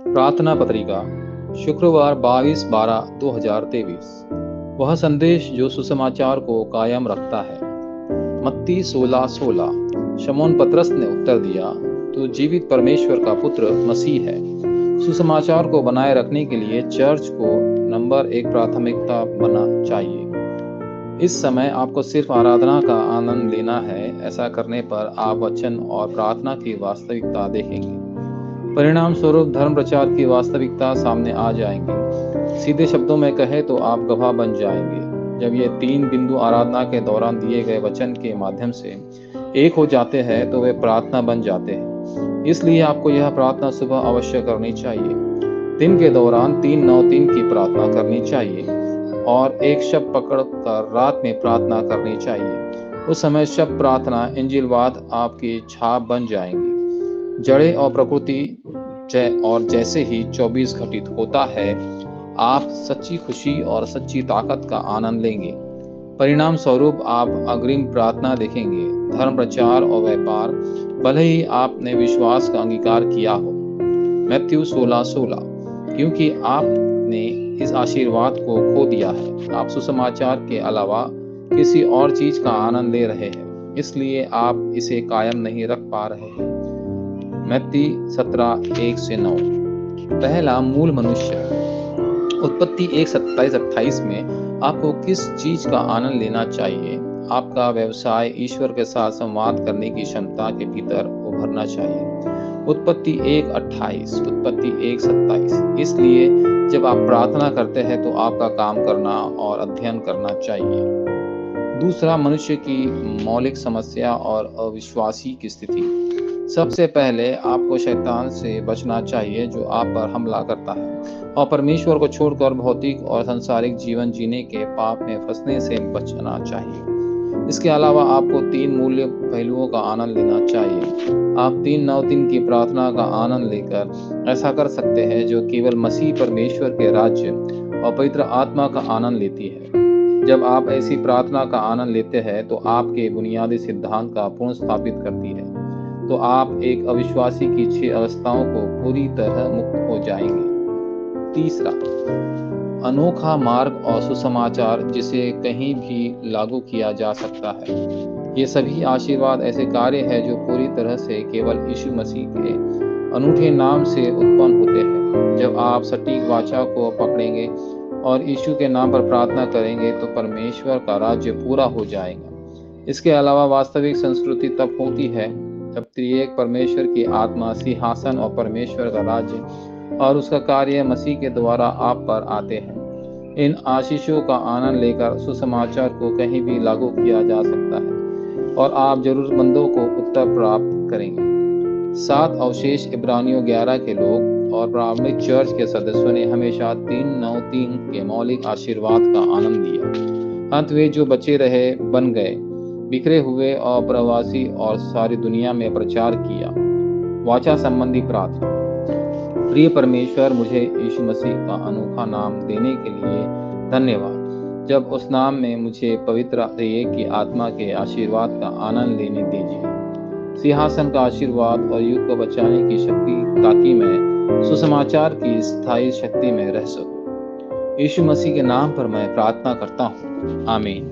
प्रार्थना पत्रिका शुक्रवार 22/12/2023। वह संदेश जो सुसमाचार को कायम रखता है। मत्ती 16:16। शमौन पतरस ने उत्तर दिया, तू जीवित परमेश्वर का पुत्र मसीह है। सुसमाचार को बनाए रखने के लिए चर्च को नंबर 1 प्राथमिकता बनना चाहिए। इस समय आपको सिर्फ आराधना का आनंद लेना है। ऐसा करने पर आप वचन और प्रार्थना की वास्तविकता देखेंगे। परिणाम स्वरूप धर्म प्रचार की वास्तविकता सामने आ जाएंगी। सीधे शब्दों में कहे तो आप गवाह बन जाएंगे। जब ये 3 बिंदु आराधना के दौरान दिए गए वचन के माध्यम से एक हो जाते हैं तो वे प्रार्थना बन जाते हैं। इसलिए आपको यह प्रार्थना सुबह अवश्य करनी चाहिए। दिन के दौरान 3-9-3 की प्रार्थना करनी चाहिए और एक शब्द पकड़कर रात में प्रार्थना करनी चाहिए। उस समय शब्द प्रार्थना इंजिलवाद आपकी छाप बन जाएंगी। जड़ें और प्रकृति और जैसे ही 24 घटित होता है, आप सच्ची खुशी और सच्ची ताकत का आनंद लेंगे। परिणाम स्वरूप आप अग्रिम प्रार्थना देखेंगे। धर्म प्रचार और व्यापार, भले ही आपने विश्वास का अंगीकार किया हो। मत्ती 16:16। क्योंकि आपने इस आशीर्वाद को खो दिया है, आप सुसमाचार के अलावा किसी और चीज का आनंद ले रहे हैं, इसलिए आप इसे कायम नहीं रख पा रहे हैं। मत्ती 17:1-9। पहला, मूल मनुष्य। उत्पत्ति 1:27-28 में आपको किस चीज का आनंद लेना चाहिए? आपका व्यवसाय ईश्वर के साथ संवाद करने की क्षमता के भीतर उभरना चाहिए। उत्पत्ति 1:28, उत्पत्ति 1:27। इसलिए जब आप प्रार्थना करते हैं तो आपका काम करना और अध्ययन करना चाहिए। दूसरा, मनुष्य की मौलिक समस्या और अविश्वासी की स्थिति। सबसे पहले आपको शैतान से बचना चाहिए जो आप पर हमला करता है, और परमेश्वर को छोड़कर भौतिक और सांसारिक जीवन जीने के पाप में फंसने से बचना चाहिए। इसके अलावा आपको 3 मूल्य पहलुओं का आनंद लेना चाहिए। आप 3-9-3 की प्रार्थना का आनंद लेकर ऐसा कर सकते हैं जो केवल मसीह परमेश्वर के राज्य और पवित्र आत्मा का आनंद लेती है। जब आप ऐसी प्रार्थना का आनंद लेते हैं तो आपके बुनियादी सिद्धांत का पूर्ण स्थापित करती है, तो आप एक अविश्वासी की 6 अवस्थाओं को पूरी तरह मुक्त हो जाएंगे। तीसरा, अनोखा मार्ग और सुसमाचार जिसे कहीं भी लागू किया जा सकता है। ये सभी आशीर्वाद ऐसे कार्य हैं जो पूरी तरह से केवल यीशु मसीह के अनूठे नाम से उत्पन्न होते हैं। जब आप सटीक वाचा को पकड़ेंगे और यीशु के नाम पर प्रार्थना करेंगे तो परमेश्वर का राज्य पूरा हो जाएगा। इसके अलावा वास्तविक संस्कृति तब होती है जब त्रिएक परमेश्वर की आत्मा, सिंहासन और परमेश्वर का राज्य और उसका कार्य मसीह के द्वारा आप पर आते हैं। इन आशीषों का आनंद लेकर सुसमाचार को कहीं भी लागू किया जा सकता है और आप जरूरतमंदों को उत्तर प्राप्त करेंगे। 7 अवशेष इब्रानियों 11 के लोग और प्रारंभिक चर्च के सदस्यों ने हमेशा 3-9-3 के मौलिक आशीर्वाद का आनंद लिया। अंत वे जो बचे रहे बन गए, बिखरे हुए और प्रवासी और सारी दुनिया में प्रचार किया। वाचा संबंधी प्रार्थना। प्रिय परमेश्वर, मुझे यीशु मसीह का अनोखा नाम देने के लिए धन्यवाद। जब उस नाम में मुझे पवित्र त्रिएक की आत्मा के आशीर्वाद का आनंद लेने दीजिए। सिंहासन का आशीर्वाद और युग को बचाने की शक्ति, ताकि मैं सुसमाचार की स्थायी शक्ति में रह सकूं। यीशु मसीह के नाम पर मैं प्रार्थना करता हूँ। आमीन।